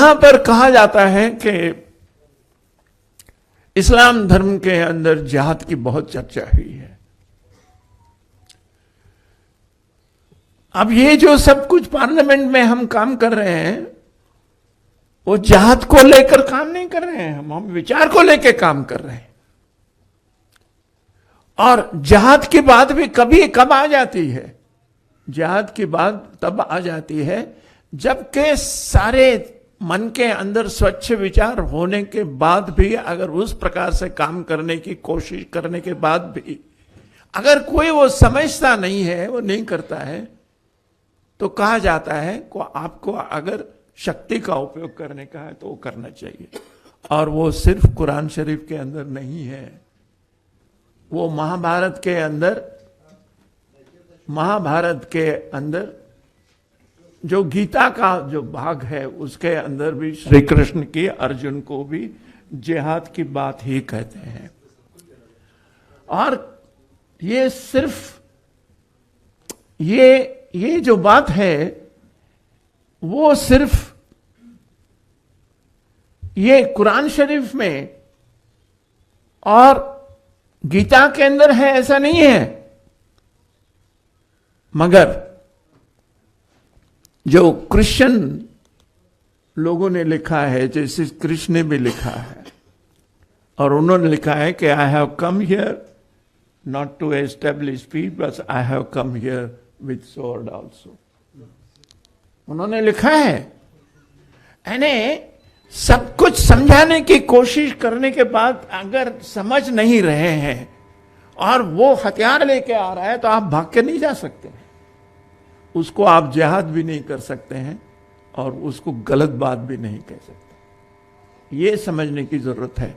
یہاں پر کہا جاتا ہے کہ اسلام دھرم کے اندر جہاد کی بہت چرچا ہوئی ہے. اب یہ جو سب کچھ پارلیمنٹ میں ہم کام کر رہے ہیں وہ جہاد کو لے کر کام نہیں کر رہے ہیں, ہم وچار کو لے کے کام کر رہے ہیں. اور جہاد کی بات بھی کب آ جاتی ہے؟ جہاد کی بات تب آ جاتی ہے جبکہ سارے من کے اندر سوچھ وچار ہونے کے بعد بھی اگر اس پرکار سے کام کرنے کی کوشش کرنے کے بعد بھی اگر کوئی وہ سمجھتا نہیں ہے, وہ نہیں کرتا ہے, تو کہا جاتا ہے کہ آپ کو اگر شکتی کا اپیوگ کرنے کا ہے تو وہ کرنا چاہیے. اور وہ صرف قرآن شریف کے اندر نہیں ہے, وہ مہابھارت کے اندر جو گیتا کا جو بھاگ ہے اس کے اندر بھی شری کرشن کی ارجن کو بھی جہاد کی بات ہی کہتے ہیں. اور یہ صرف یہ جو بات ہے وہ صرف یہ قرآن شریف میں اور گیتا کے اندر ہے ایسا نہیں ہے, مگر جو کرسچن لوگوں نے لکھا ہے, جیسے کرشن نے بھی لکھا ہے, اور انہوں نے لکھا ہے کہ I have come here not to establish peace, but I have come here with sword also. انہوں نے لکھا ہے, یعنی سب کچھ سمجھانے کی کوشش کرنے کے بعد اگر سمجھ نہیں رہے ہیں اور وہ ہتھیار لے کے آ رہا ہے تو آپ بھاگ کے نہیں جا سکتے ہیں, اس کو آپ جہاد بھی نہیں کر سکتے ہیں اور اس کو غلط بات بھی نہیں کہہ سکتے. یہ سمجھنے کی ضرورت ہے.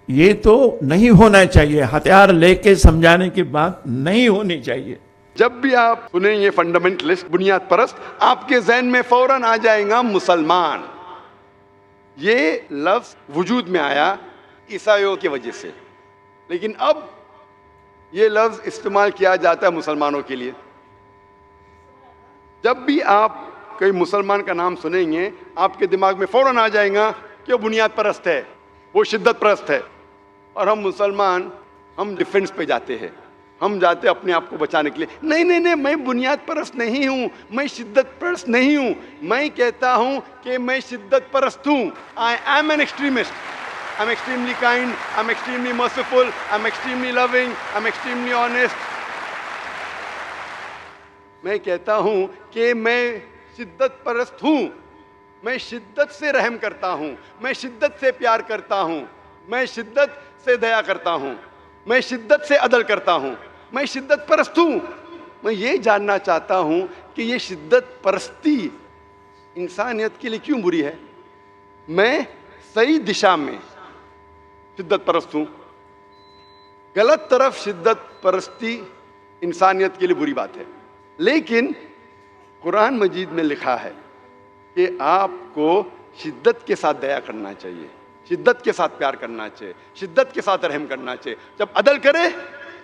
یہ تو نہیں ہونا چاہیے, ہتھیار لے کے سمجھانے کی بات نہیں ہونی چاہیے. جب بھی آپ سنیں یہ فنڈامنٹلسٹ, بنیاد پرست, آپ کے ذہن میں فوراً آ جائے گا مسلمان. یہ لفظ وجود میں آیا عیسائیوں کی وجہ سے, لیکن اب یہ لفظ استعمال کیا جاتا ہے مسلمانوں کے لیے. جب بھی آپ کوئی مسلمان کا نام سنیں گے آپ کے دماغ میں فوراً آ جائے گا کہ وہ بنیاد پرست ہے, وہ شدت پرست ہے. اور ہم مسلمان ہم ڈیفنس پہ جاتے ہیں, ہم جاتے اپنے آپ کو بچانے کے لیے. نہیں, میں بنیاد پرست نہیں ہوں, میں شدت پرست نہیں ہوں. میں کہتا ہوں کہ میں شدت پرست ہوں. I am an extremist. I'm extremely kind, I'm extremely merciful, I'm extremely loving, I'm extremely honest. میں کہتا ہوں کہ میں شدت پرست ہوں. میں شدت سے رحم کرتا ہوں, میں شدت سے پیار کرتا ہوں, میں شدت سے دیا کرتا ہوں, میں شدت سے عدل کرتا ہوں, میں شدت پرست ہوں. میں یہ جاننا چاہتا ہوں کہ یہ شدت پرستی انسانیت کے لیے کیوں بری ہے. میں صحیح دشا میں شدت پرست ہوں, غلط طرف شدت پرستی انسانیت کے لیے بری بات ہے. لیکن قرآن مجید میں لکھا ہے کہ آپ کو شدت کے ساتھ دیا کرنا چاہیے, شدت کے ساتھ پیار کرنا چاہیے, شدت کے ساتھ رحم کرنا چاہیے. جب عدل کرے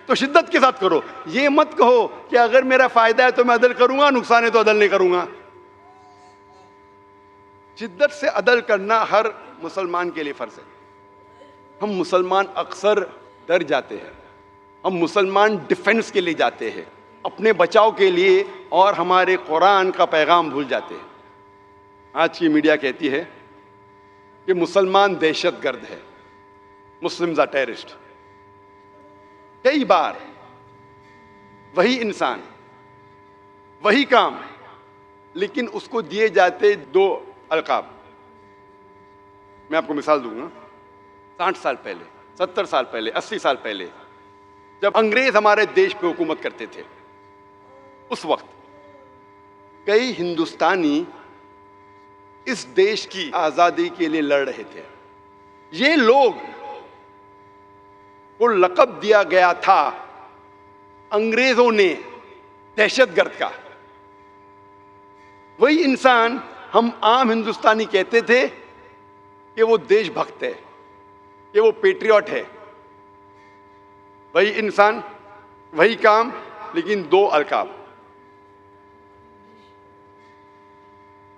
تو شدت کے ساتھ کرو. یہ مت کہو کہ اگر میرا فائدہ ہے تو میں عدل کروں گا, نقصان ہے تو عدل نہیں کروں گا. شدت سے عدل کرنا ہر مسلمان کے لیے فرض ہے. ہم مسلمان اکثر ڈر جاتے ہیں, ہم مسلمان ڈیفنس کے لیے جاتے ہیں, اپنے بچاؤ کے لیے, اور ہمارے قرآن کا پیغام بھول جاتے ہیں. آج کی میڈیا کہتی ہے کہ مسلمان دہشت گرد ہے, مسلمز آر ٹیررسٹ. کئی بار وہی انسان وہی کام, لیکن اس کو دیے جاتے دو القاب. میں آپ کو مثال دوں گا. 60 سال پہلے, 70 سال پہلے, 80 سال پہلے جب انگریز ہمارے دیش پہ حکومت کرتے تھے, اس وقت کئی ہندوستانی اس دیش کی آزادی کے لیے لڑ رہے تھے. یہ لوگ کو لقب دیا گیا تھا انگریزوں نے دہشت گرد کا. وہی انسان ہم عام ہندوستانی کہتے تھے کہ وہ دیش بھکت ہے, کہ وہ پیٹریوٹ ہے. وہی انسان وہی کام, لیکن دو القاب.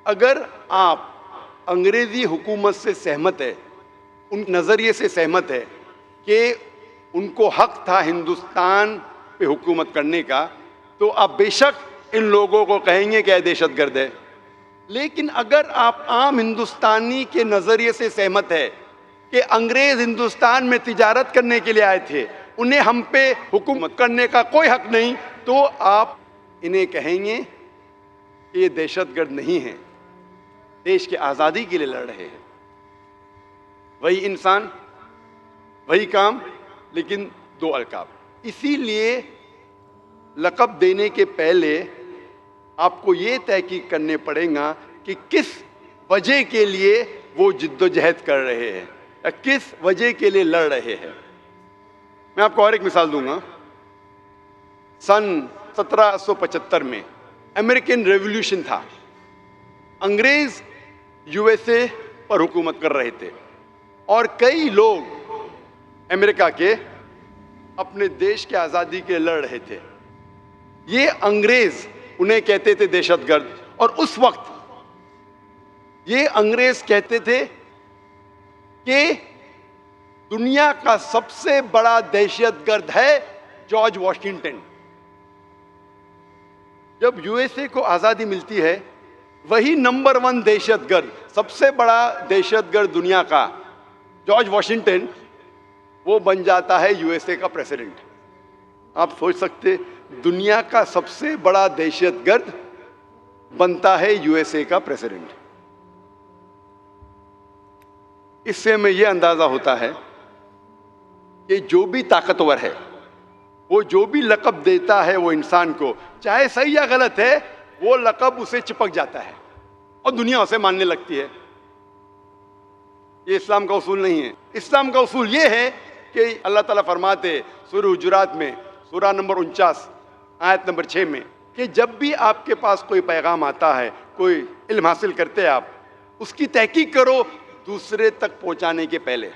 اگر آپ انگریزی حکومت سے سہمت ہے، ان نظریے سے سہمت ہے کہ ان کو حق تھا ہندوستان پہ حکومت کرنے کا، تو آپ بے شک ان لوگوں کو کہیں گے کہ یہ دہشت گرد ہے. لیکن اگر آپ عام ہندوستانی کے نظریے سے سہمت ہے کہ انگریز ہندوستان میں تجارت کرنے کے لیے آئے تھے، انہیں ہم پہ حکومت کرنے کا کوئی حق نہیں، تو آپ انہیں کہیں گے کہ یہ دہشت گرد نہیں ہیں، دیش کی آزادی کے لیے لڑ رہے ہیں. وہی انسان، وہی کام، لیکن دو القاب. اسی لیے لقب دینے کے پہلے آپ کو یہ تحقیق کرنے پڑے گا کہ کس وجہ کے لیے وہ جد و جہد کر رہے ہیں یا کس وجہ کے لیے لڑ رہے ہیں. میں آپ کو اور ایک مثال دوں گا. سن 1775 میں امریکن ریولیوشن تھا. انگریز USA پر حکومت کر رہے تھے اور کئی لوگ امریکہ کے اپنے دیش کی آزادی کے لڑ رہے تھے. یہ انگریز انہیں کہتے تھے دہشت گرد، اور اس وقت یہ انگریز کہتے تھے کہ دنیا کا سب سے بڑا دہشت گرد ہے جارج واشنگٹن. جب USA کو آزادی ملتی ہے، وہی نمبر 1 دہشت گرد، سب سے بڑا دہشت گرد دنیا کا جارج واشنگٹن، وہ بن جاتا ہے USA کا پریزیڈنٹ. آپ سوچ سکتے دنیا کا سب سے بڑا دہشت گرد بنتا ہے USA کا پریزیڈنٹ. اس سے ہمیں یہ اندازہ ہوتا ہے کہ جو بھی طاقتور ہے، وہ جو بھی لقب دیتا ہے وہ انسان کو، چاہے صحیح یا غلط ہے، وہ لقب اسے چپک جاتا ہے اور دنیا اسے ماننے لگتی ہے. یہ اسلام کا اصول نہیں ہے. اسلام کا اصول یہ ہے کہ اللہ تعالیٰ فرماتے سورہ حجرات میں، سورہ نمبر 49 آیت نمبر 6 میں، کہ جب بھی آپ کے پاس کوئی پیغام آتا ہے، کوئی علم حاصل کرتے ہیں، آپ اس کی تحقیق کرو دوسرے تک پہنچانے کے پہلے.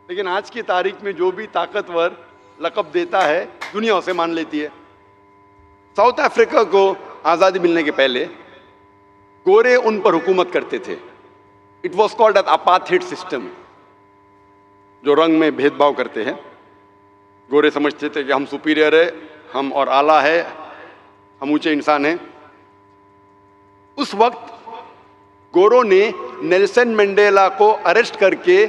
لیکن آج کی تاریخ میں جو بھی طاقتور لقب دیتا ہے، دنیا اسے مان لیتی ہے. ساؤتھ افریقہ کو آزادی ملنے کے پہلے گورے ان پر حکومت کرتے تھے. It was called as apartheid system. جو رنگ میں بھید بھاؤ کرتے ہیں، گورے سمجھتے تھے کہ ہم سپیریئر ہے، ہم اور اعلیٰ ہے، ہم اونچے انسان ہیں. اس وقت گوروں نے نیلسن منڈیلا کو اریسٹ کر کے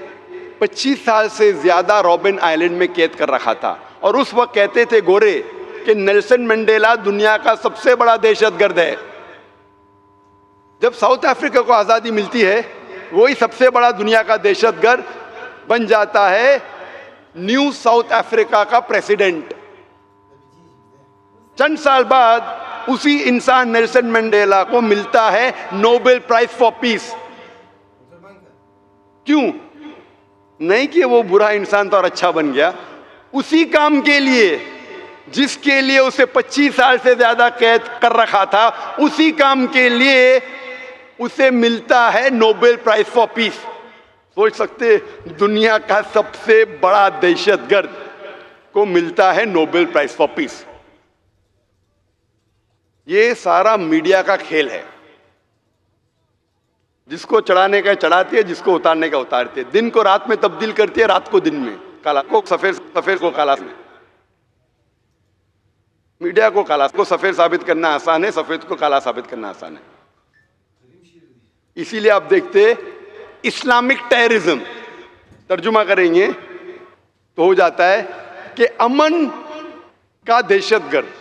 25 سال سے زیادہ رابن آئلینڈ میں قید کر رکھا تھا، اور اس وقت کہتے تھے گورے کہ نیلسن منڈیلا دنیا کا سب سے بڑا دہشت گرد ہے. جب ساؤتھ افریقہ کو آزادی ملتی ہے، وہی سب سے بڑا دنیا کا دہشت گرد بن جاتا ہے نیو ساؤتھ افریقہ کا پریزیڈنٹ. چند سال بعد اسی انسان نیلسن منڈیلا کو ملتا ہے نوبل پرائز فار پیس. کیوں؟ نہیں کہ وہ برا انسان تھا اور اچھا بن گیا، اسی کام کے لیے جس کے لیے اسے 25 سال سے زیادہ قید کر رکھا تھا، اسی کام کے لیے اسے ملتا ہے نوبل پرائز فار پیس. سوچ سکتے دنیا کا سب سے بڑا دہشت گرد کو ملتا ہے نوبل پرائز فار پیس. یہ سارا میڈیا کا کھیل ہے. جس کو چڑھانے کا چڑھاتی ہے، جس کو اتارنے کا اتارتی ہے. دن کو رات میں تبدیل کرتی ہے، رات کو دن میں، کالا کو سفید، سفید کو کالا میں. میڈیا کو کالا کو سفید ثابت کرنا آسان ہے، سفید کو کالا ثابت کرنا آسان ہے. اسی لیے آپ دیکھتے اسلامک ٹیررزم ترجمہ کریں گے تو ہو جاتا ہے کہ امن کا دہشت گرد.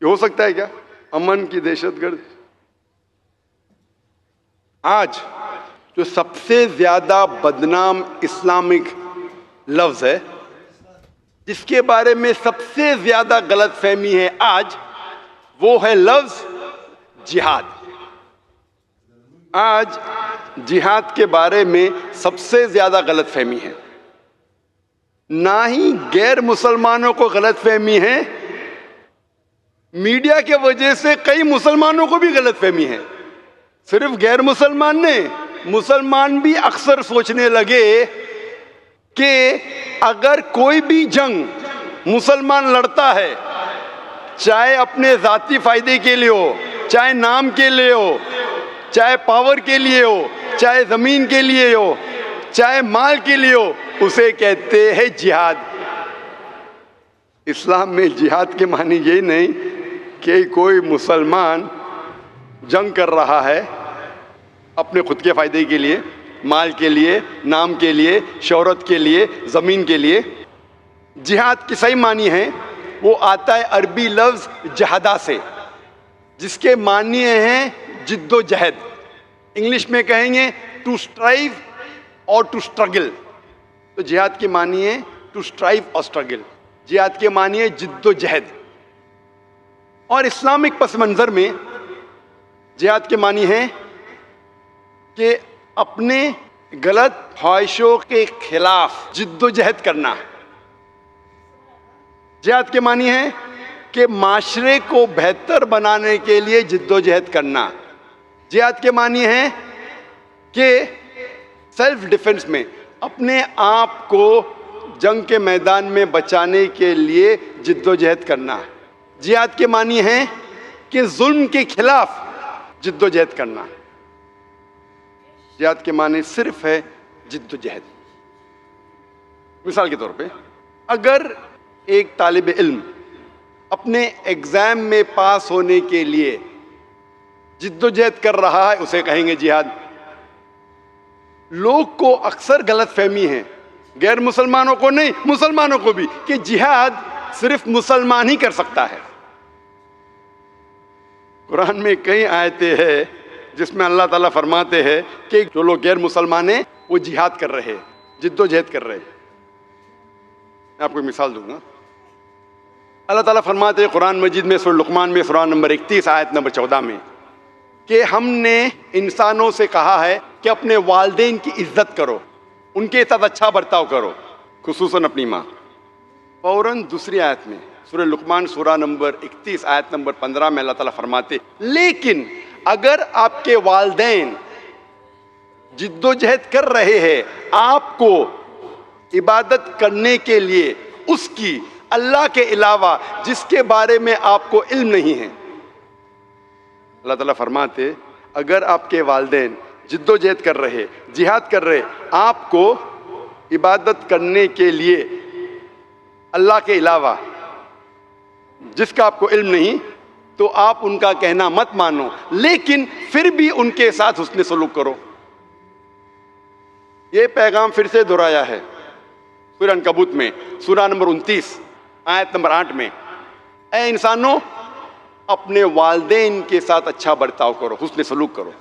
یہ ہو سکتا ہے کیا؟ امن کی دہشت گرد. آج جو سب سے زیادہ بدنام اسلامک لفظ ہے، جس کے بارے میں سب سے زیادہ غلط فہمی ہے آج، وہ ہے لفظ جہاد. آج جہاد کے بارے میں سب سے زیادہ غلط فہمی ہے. نہ ہی غیر مسلمانوں کو غلط فہمی ہے، میڈیا کی وجہ سے کئی مسلمانوں کو بھی غلط فہمی ہے. صرف غیر مسلمان نے، مسلمان بھی اکثر سوچنے لگے کہ اگر کوئی بھی جنگ مسلمان لڑتا ہے، چاہے اپنے ذاتی فائدے کے لیے ہو، چاہے نام کے لیے ہو، چاہے پاور کے لیے ہو، چاہے زمین کے لیے ہو، چاہے مال کے لیے ہو، اسے کہتے ہیں جہاد۔ اسلام میں جہاد کے معنی یہ نہیں کہ کوئی مسلمان جنگ کر رہا ہے اپنے خود کے فائدے کے لیے، مال کے لیے، نام کے لیے، شہرت کے لیے، زمین کے لیے۔ جہاد کی صحیح معنی ہے وہ آتا ہے عربی لفظ جہادہ سے، جس کے معنی ہیں جد و جہد۔ انگلش میں کہیں گے ٹو اسٹرائیو اور ٹو اسٹرگل۔ تو جہاد کی معنی ہے ٹو اسٹرائیو اور اسٹرگل، جہاد کے معنی ہے جد و جہد۔ اور اسلامک پس منظر میں جہاد کے معنی ہے کہ اپنے غلط خواہشوں کے خلاف جد و جہد کرنا۔ جہاد کے معنی ہے کہ معاشرے کو بہتر بنانے کے لیے جد و جہد کرنا۔ جہاد کے معنی ہے کہ سیلف ڈیفنس میں اپنے آپ کو جنگ کے میدان میں بچانے کے لیے جد و جہد کرنا۔ جہاد کے معنی ہے کہ ظلم کے خلاف جد و جہد کرنا۔ جہاد کے معنی صرف ہے جد و جہد۔ مثال کے طور پہ اگر ایک طالب علم اپنے ایگزام میں پاس ہونے کے لیے جد و جہد کر رہا ہے، اسے کہیں گے جہاد۔ لوگ کو اکثر غلط فہمی ہے، غیر مسلمانوں کو نہیں، مسلمانوں کو بھی، کہ جہاد صرف مسلمان ہی کر سکتا ہے۔ قرآن میں کئی آیتیں ہیں جس میں اللہ تعالیٰ فرماتے ہیں کہ جو لوگ غیر مسلمان ہیں وہ جہاد کر رہے ہیں، جد و جہد کر رہے ہیں۔ میں آپ کو ایک مثال دوں گا۔ اللہ تعالیٰ فرماتے ہیں قرآن مجید میں سورہ لقمان میں سورہ نمبر 31 آیت نمبر 14 میں کہ ہم نے انسانوں سے کہا ہے کہ اپنے والدین کی عزت کرو، ان کے ساتھ اچھا برتاؤ کرو، خصوصاً اپنی ماں۔ فوراً دوسری آیت میں سورہ لقمان سورہ نمبر 31 آیت نمبر 15 میں اللہ تعالیٰ فرماتے لیکن اگر آپ کے والدین جد و جہد کر رہے ہیں آپ کو عبادت کرنے کے لیے اس کی، اللہ کے علاوہ جس کے بارے میں آپ کو علم نہیں ہے، اللہ تعالیٰ فرماتے اگر آپ کے والدین جد و جہد کر رہے، جہاد کر رہے آپ کو عبادت کرنے کے لیے اللہ کے علاوہ جس کا آپ کو علم نہیں، تو آپ ان کا کہنا مت مانو، لیکن پھر بھی ان کے ساتھ حسن سلوک کرو۔ یہ پیغام پھر سے دہرایا ہے سورہ عنکبوت میں سورہ نمبر 29 آیت نمبر 8 میں، اے انسانوں اپنے والدین کے ساتھ اچھا برتاؤ کرو، حسن سلوک کرو،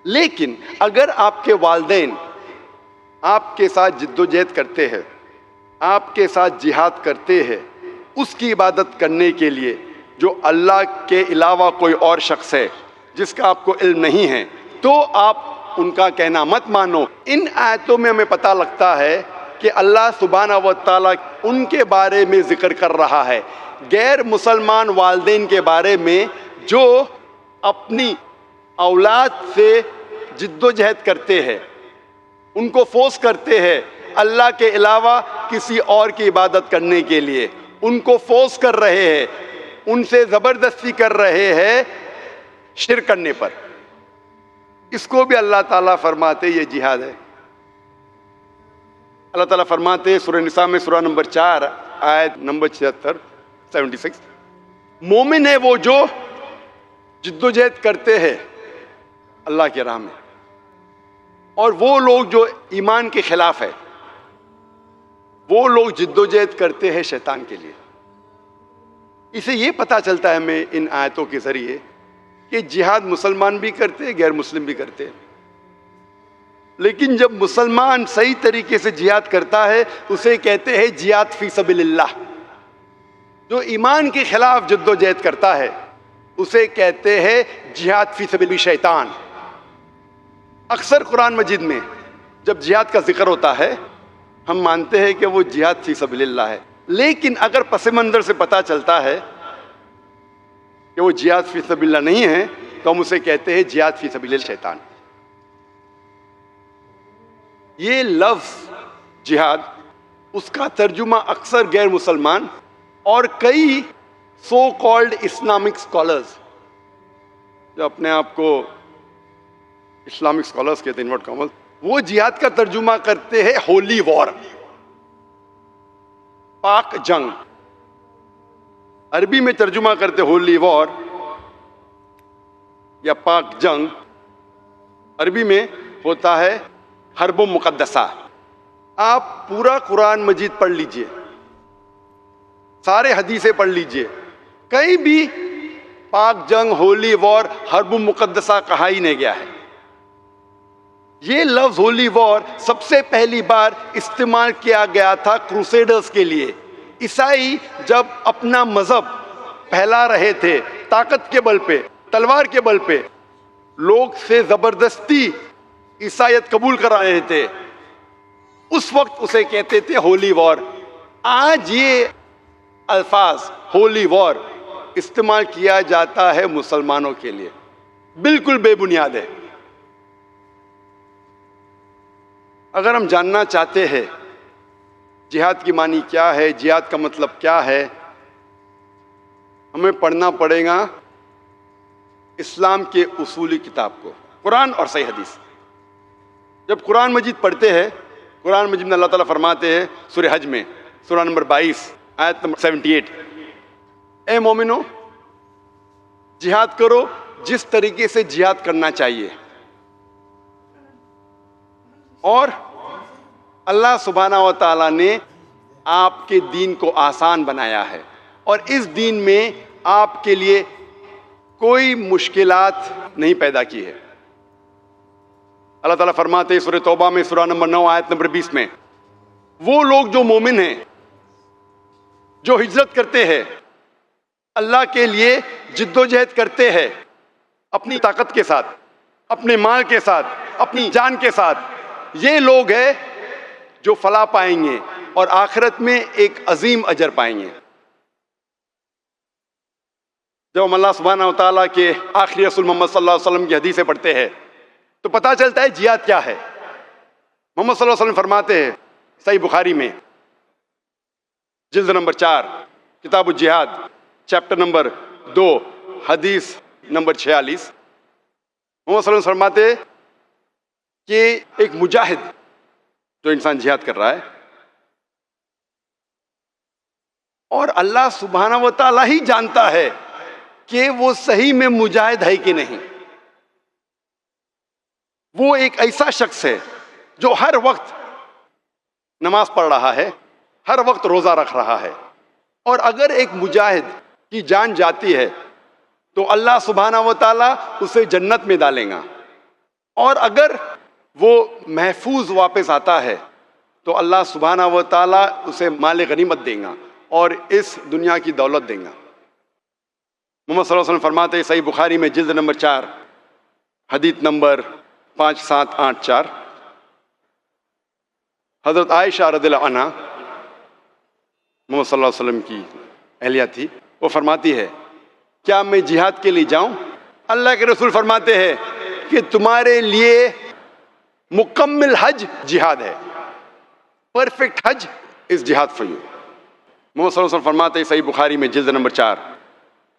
لیکن اگر آپ کے والدین آپ کے ساتھ جد و جہد کرتے ہیں، آپ کے ساتھ جہاد کرتے ہیں اس کی عبادت کرنے کے لیے جو اللہ کے علاوہ کوئی اور شخص ہے جس کا آپ کو علم نہیں ہے، تو آپ ان کا کہنا مت مانو۔ ان آیتوں میں ہمیں پتہ لگتا ہے کہ اللہ سبحانہ و تعالیٰ ان کے بارے میں ذکر کر رہا ہے، غیر مسلمان والدین کے بارے میں جو اپنی اولاد سے جد و جہد کرتے ہیں، ان کو فورس کرتے ہیں اللہ کے علاوہ کسی اور کی عبادت کرنے کے لیے، ان کو فورس کر رہے ہیں، ان سے زبردستی کر رہے ہیں شرک کرنے پر، اس کو بھی اللہ تعالیٰ فرماتے یہ جہاد ہے۔ اللہ تعالیٰ فرماتے سورہ نساء میں سورہ نمبر 4 آیت نمبر 76 مومن ہے وہ جو جد و جہد کرتے ہیں اللہ کی راہ میں، اور وہ لوگ جو ایمان کے خلاف ہے وہ لوگ جد و جہد کرتے ہیں شیطان کے لیے۔ اسے یہ پتہ چلتا ہے ہمیں ان آیتوں کے ذریعے کہ جہاد مسلمان بھی کرتے غیر مسلم بھی کرتے، لیکن جب مسلمان صحیح طریقے سے جہاد کرتا ہے اسے کہتے ہیں جہاد فی سبیل اللہ۔ جو ایمان کے خلاف جد و جہد کرتا ہے اسے کہتے ہیں جہاد فی سبیل شیطان۔ اکثر قرآن مجید میں جب جہاد کا ذکر ہوتا ہے ہم مانتے ہیں کہ وہ جہاد فی سبیل اللہ ہے، لیکن اگر پس منظر سے پتہ چلتا ہے کہ وہ جہاد فی سبیل اللہ نہیں ہے تو ہم اسے کہتے ہیں جہاد فی سبیل الشیطان۔ یہ لفظ جہاد، اس کا ترجمہ اکثر غیر مسلمان اور کئی سو کالڈ اسلامک اسکالرز جو اپنے آپ کو اسلامک اسکالرس کہتے ہیں انورٹ کامرس، وہ جہاد کا ترجمہ کرتے ہیں ہولی وار، پاک جنگ. عربی میں ترجمہ کرتے ہولی وار یا پاک جنگ، عربی میں ہوتا ہے حرب مقدسہ. آپ پورا قرآن مجید پڑھ لیجئے، سارے حدیثیں پڑھ لیجئے، کہیں بھی پاک جنگ، ہولی وار، حرب مقدسہ کہا ہی نہیں گیا ہے. یہ لفظ ہولی وار سب سے پہلی بار استعمال کیا گیا تھا کروسیڈرز کے لیے. عیسائی جب اپنا مذہب پھیلا رہے تھے طاقت کے بل پہ، تلوار کے بل پہ، لوگ سے زبردستی عیسائیت قبول کرا رہے تھے، اس وقت اسے کہتے تھے ہولی وار. آج یہ الفاظ ہولی وار استعمال کیا جاتا ہے مسلمانوں کے لیے، بالکل بے بنیاد ہے. اگر ہم جاننا چاہتے ہیں جہاد کی معنی کیا ہے، جہاد کا مطلب کیا ہے، ہمیں پڑھنا پڑے گا اسلام کے اصولی کتاب کو، قرآن اور صحیح حدیث. جب قرآن مجید پڑھتے ہیں، قرآن مجید میں اللہ تعالیٰ فرماتے ہیں سورہ حج میں، سورہ نمبر 22 آیت نمبر 78، اے مومنو جہاد کرو جس طریقے سے جہاد کرنا چاہیے. اور اللہ سبحانہ و تعالیٰ نے آپ کے دین کو آسان بنایا ہے، اور اس دین میں آپ کے لیے کوئی مشکلات نہیں پیدا کی ہے. اللہ تعالیٰ فرماتے ہیں سورہ توبہ میں، سورہ نمبر 9 آیت نمبر 20 میں، وہ لوگ جو مومن ہیں، جو ہجرت کرتے ہیں، اللہ کے لیے جد و جہد کرتے ہیں، اپنی طاقت کے ساتھ، اپنے مال کے ساتھ، اپنی جان کے ساتھ، یہ لوگ ہیں جو فلاح پائیں گے اور آخرت میں ایک عظیم اجر پائیں گے. جب ہم اللہ سبحانہ و تعالیٰ کے آخری رسول محمد صلی اللہ علیہ وسلم کی حدیثیں پڑھتے ہیں تو پتہ چلتا ہے جہاد کیا ہے. محمد صلی اللہ علیہ وسلم فرماتے ہیں صحیح بخاری میں، جلد نمبر 4، کتاب الجہاد، چیپٹر نمبر 2، حدیث نمبر 46، محمد صلی اللہ علیہ وسلم فرماتے ہیں کہ ایک مجاہد جو انسان جہاد کر رہا ہے، اور اللہ سبحانہ و تعالیٰ ہی جانتا ہے کہ وہ صحیح میں مجاہد ہے کہ نہیں. وہ ایک ایسا شخص ہے جو ہر وقت نماز پڑھ رہا ہے، ہر وقت روزہ رکھ رہا ہے، اور اگر ایک مجاہد کی جان جاتی ہے تو اللہ سبحانہ و تعالیٰ اسے جنت میں ڈالیں گا، اور اگر وہ محفوظ واپس آتا ہے تو اللہ سبحانہ و تعالیٰ اسے مال غنیمت دیں گا اور اس دنیا کی دولت دیں گا. محمد صلی اللہ علیہ وسلم فرماتے ہیں صحیح بخاری میں، جلد نمبر 4، حدیث نمبر 5784، حضرت عائشہ رضی اللہ عنہا، محمد صلی اللہ علیہ وسلم کی اہلیہ تھی، وہ فرماتی ہے کیا میں جہاد کے لیے جاؤں؟ اللہ کے رسول فرماتے ہیں کہ تمہارے لیے مکمل حج جہاد ہے، پرفیکٹ حج از جہاد فار یو. محمد صلی اللہ علیہ وسلم فرماتے ہیں صحیح بخاری میں، جلد نمبر 4،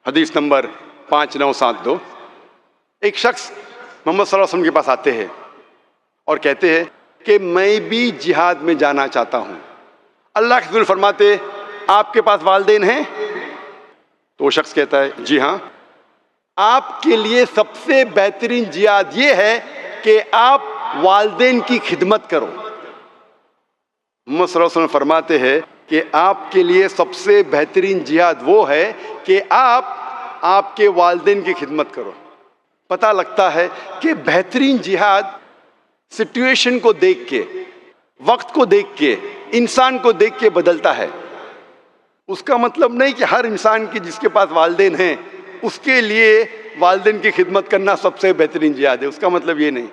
حدیث نمبر 5972، ایک شخص محمد صلی اللہ علیہ وسلم کے پاس آتے ہیں اور کہتے ہیں کہ میں بھی جہاد میں جانا چاہتا ہوں. اللہ کے رسول فرماتے آپ کے پاس والدین ہیں؟ تو وہ شخص کہتا ہے جی ہاں. آپ کے لیے سب سے بہترین جہاد یہ ہے کہ آپ والدین کی خدمت کرو. محمد صلی اللہ علیہ وسلم فرماتے ہیں کہ آپ کے لیے سب سے بہترین جہاد وہ ہے کہ آپ کے والدین کی خدمت کرو. پتہ لگتا ہے کہ بہترین جہاد سچویشن کو دیکھ کے، وقت کو دیکھ کے، انسان کو دیکھ کے بدلتا ہے. اس کا مطلب نہیں کہ ہر انسان کی جس کے پاس والدین ہیں اس کے لیے والدین کی خدمت کرنا سب سے بہترین جہاد ہے. اس کا مطلب یہ نہیں.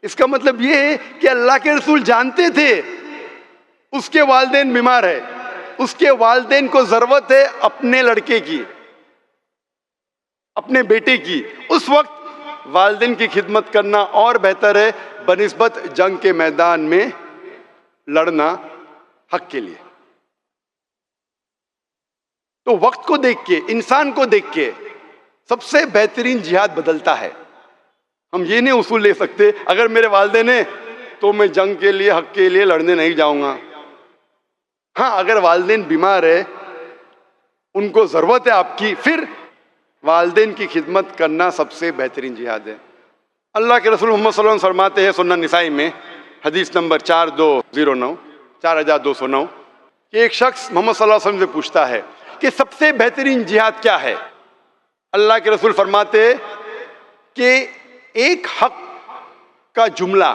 اس کا مطلب یہ ہے کہ اللہ کے رسول جانتے تھے اس کے والدین بیمار ہے، اس کے والدین کو ضرورت ہے اپنے لڑکے کی، اپنے بیٹے کی. اس وقت والدین کی خدمت کرنا اور بہتر ہے بنسبت جنگ کے میدان میں لڑنا حق کے لیے. تو وقت کو دیکھ کے، انسان کو دیکھ کے سب سے بہترین جہاد بدلتا ہے. ہم یہ نہیں اصول لے سکتے اگر میرے والدین ہیں تو میں جنگ کے لیے حق کے لیے لڑنے نہیں جاؤں گا. ہاں اگر والدین بیمار ہے, ان کو ضرورت ہے آپ کی, پھر والدین کی خدمت کرنا سب سے بہترین جہاد ہے. اللہ کے رسول محمد صلی اللہ علیہ وسلم فرماتے ہیں سنن نسائی میں حدیث نمبر 4209 کہ ایک شخص محمد صلی اللہ علیہ وسلم سے پوچھتا ہے کہ سب سے بہترین جہاد کیا ہے. اللہ کے رسول فرماتے کہ ایک حق کا جملہ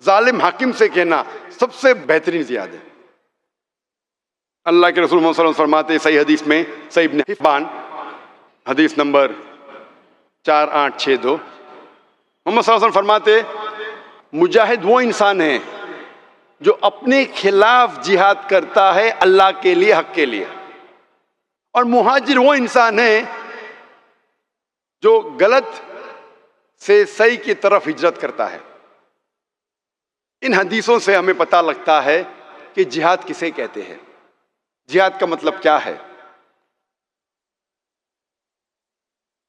ظالم حاکم سے کہنا سب سے بہترین جہاد ہے. اللہ کے رسول محمد صلی اللہ علیہ وسلم فرماتے صحیح حدیث میں, صحیح ابن حبان حدیث نمبر 4862, محمد صلی اللہ علیہ وسلم فرماتے مجاہد وہ انسان ہے جو اپنے خلاف جہاد کرتا ہے اللہ کے لیے, حق کے لیے, اور مہاجر وہ انسان ہے جو غلط سے صحیح کی طرف ہجرت کرتا ہے. ان حدیثوں سے ہمیں پتہ لگتا ہے کہ جہاد کسے کہتے ہیں, جہاد کا مطلب کیا ہے.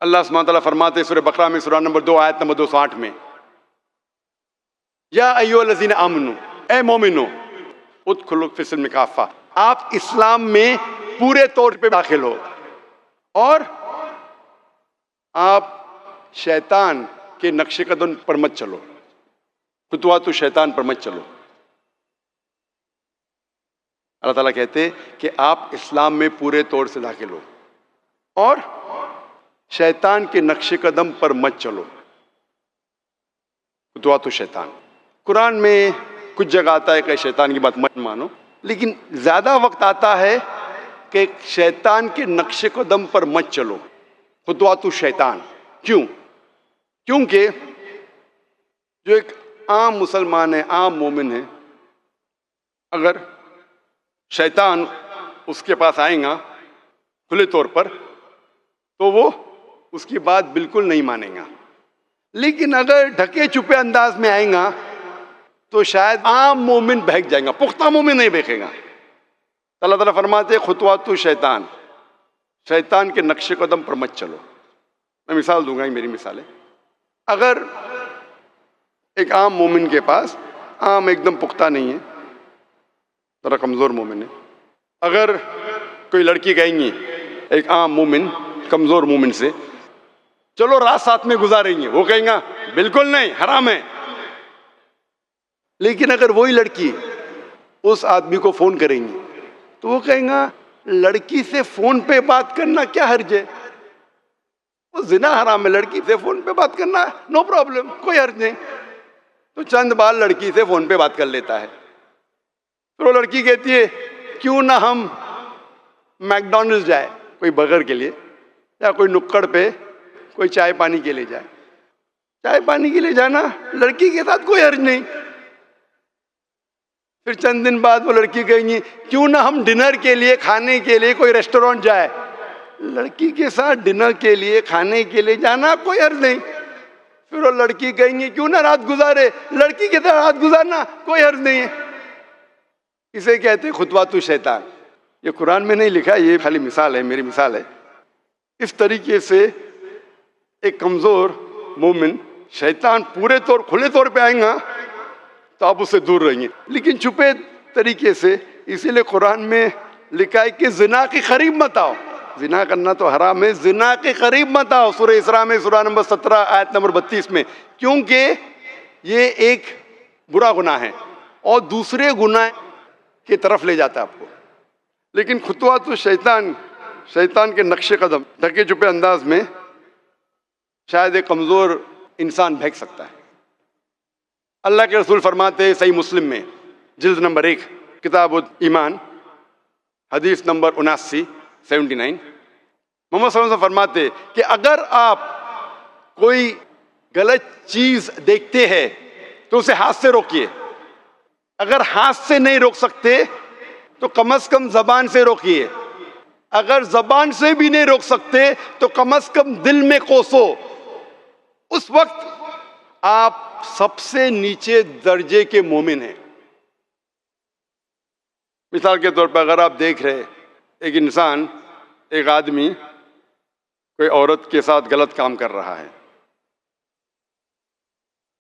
اللہ سبحانہ وتعالیٰ فرماتے سورہ بقرہ میں سورہ نمبر 2 آیت نمبر 208 میں, یا ایھا الذین آمنو, اے مومنو, ادخلوا فی السلم کافہ, آپ اسلام میں پورے طور پہ داخل ہو اور آپ شیطان کے نقش قدم پر مت چلو, خطوات شیطان پر مت چلو. اللہ تعالیٰ کہتے کہ آپ اسلام میں پورے طور سے داخل ہو اور شیطان کے نقش قدم پر مت چلو, خطوات شیطان. قرآن میں کچھ جگہ آتا ہے کہ شیطان کی بات مت مانو, لیکن زیادہ وقت آتا ہے کہ شیطان کے نقش قدم پر مت چلو, خطوات شیطان. کیوں؟ کیونکہ جو ایک عام مسلمان ہے, عام مومن ہے, اگر شیطان اس کے پاس آئیں گا کھلے طور پر تو وہ اس کی بات بالکل نہیں مانیں گا. لیکن اگر ڈھکے چھپے انداز میں آئیں گا تو شاید عام مومن بہک جائیں گا, پختہ مومن نہیں بہکے گا. اللہ تعالیٰ فرماتے خطوات شیطان, شیطان کے نقش قدم پر مت چلو. میں مثال دوں گا, یہ میری مثال ہے. اگر ایک عام مومن کے پاس, عام ایک دم پختہ نہیں ہے, ذرا کمزور مومن ہے, اگر کوئی لڑکی کہیں گی ایک عام مومن کمزور مومن سے چلو رات ساتھ میں گزاریں گے, وہ کہیں گا بالکل نہیں, حرام ہے. لیکن اگر وہی لڑکی اس آدمی کو فون کریں گی تو وہ کہیں گا لڑکی سے فون پہ بات کرنا کیا حرج ہے, وہ زنا حرام ہے, لڑکی سے فون پہ بات کرنا نو پرابلم, کوئی حرج نہیں. تو چند بار لڑکی سے فون پہ بات کر لیتا ہے. پھر وہ لڑکی کہتی ہے کیوں نہ ہم میک ڈونلڈ جائے کوئی برگر کے لیے, یا کوئی نکڑ پہ کوئی چائے پانی کے لیے جائے. چائے پانی کے لیے جانا لڑکی کے ساتھ کوئی حرج نہیں. پھر چند دن بعد وہ لڑکی کہیں گی کیوں نہ ہم ڈنر کے لیے, کھانے کے لیے کوئی ریسٹورینٹ جائے. لڑکی کے ساتھ ڈنر کے لیے, کھانے کے لیے جانا کوئی حرج نہیں. پھر وہ لڑکی کہیں گی کیوں نہ رات گزارے, لڑکی کے ساتھ رات گزارنا کوئی حرج نہیں ہے. اسے کہتے ہیں خطوات شیطان. یہ قرآن میں نہیں لکھا, یہ خالی مثال ہے, میری مثال ہے. اس طریقے سے ایک کمزور مومن, شیطان پورے طور کھلے طور پہ آئیں گا تو آپ اس سے دور رہیں گے, لیکن چھپے طریقے سے. اسی لیے قرآن میں لکھا ہے کہ زنا کے قریب مت آؤ. زنا کرنا تو حرام ہے, زنا کے قریب مت آؤ. سورہ اسراء میں سورہ نمبر 17 آیت نمبر 32 میں, کیونکہ یہ ایک برا گناہ ہے اور دوسرے گناہ کی طرف لے جاتا ہے آپ کو. لیکن خطوات شیطان, شیطان کے نقش قدم, ڈھکے چھپے انداز میں شاید ایک کمزور انسان بہک سکتا ہے. اللہ کے رسول فرماتے ہیں صحیح مسلم میں جلد نمبر 1 کتاب ایمان حدیث نمبر 79 محمد صلی اللہ علیہ وسلم فرماتے کہ اگر آپ کوئی غلط چیز دیکھتے ہیں تو اسے ہاتھ سے روکیے. اگر ہاتھ سے نہیں روک سکتے تو کم از کم زبان سے روکیے. اگر زبان سے بھی نہیں روک سکتے تو کم از کم دل میں کوسو. اس وقت آپ سب سے نیچے درجے کے مومن ہیں. مثال کے طور پر اگر آپ دیکھ رہے ایک انسان, ایک آدمی کوئی عورت کے ساتھ غلط کام کر رہا ہے,